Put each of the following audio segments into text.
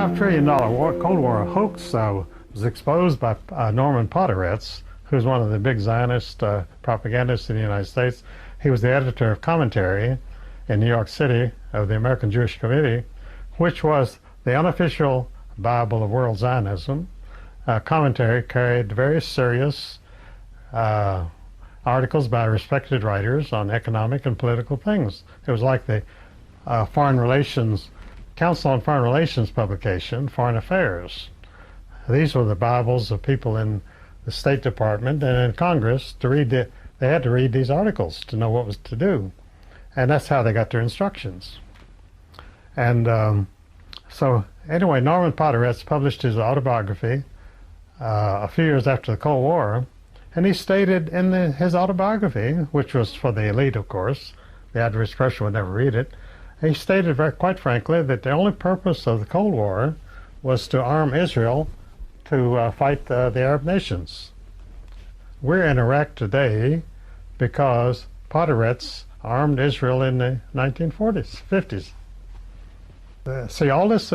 $5 trillion Cold War hoax was exposed by Norman Podhoretz, who's one of the big Zionist propagandists in the United States. He was the editor of Commentary in New York City of the American Jewish Committee, which was the unofficial Bible of world Zionism. Commentary carried very serious articles by respected writers on economic and political things. It was like the Council on Foreign Relations publication, Foreign Affairs. These were the Bibles of people in the State Department and in Congress to read they had to read these articles to know what was to do. And that's how they got their instructions. And so anyway, Norman Podhoretz published his autobiography a few years after the Cold War, and he stated in his autobiography, which was for the elite, of course, the average person would never read it, he stated quite frankly that the only purpose of the Cold War was to arm Israel to fight the Arab nations. We're in Iraq today because Podhoretz armed Israel in the 1940s, 50s. See, all this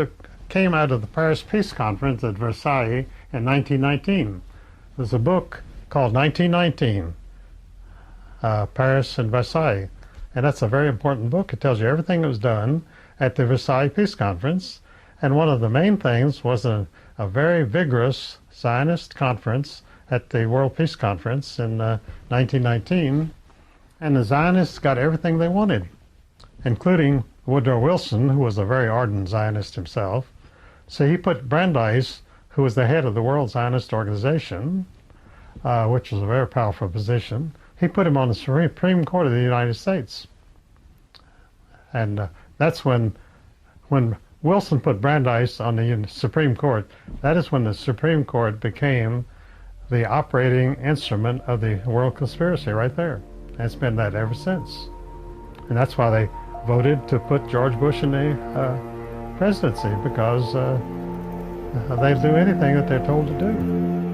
came out of the Paris Peace Conference at Versailles in 1919. There's a book called 1919, Paris and Versailles. And that's a very important book. It tells you everything that was done at the Versailles Peace Conference. And one of the main things was a very vigorous Zionist conference at the World Peace Conference in 1919. And the Zionists got everything they wanted, including Woodrow Wilson, who was a very ardent Zionist himself. So he put Brandeis, who was the head of the World Zionist Organization, which was a very powerful position, he put him on the Supreme Court of the United States. And that's when Wilson put Brandeis on the Supreme Court, that is when the Supreme Court became the operating instrument of the world conspiracy right there. And it's been that ever since. And that's why they voted to put George Bush in the presidency, because they'll do anything that they're told to do.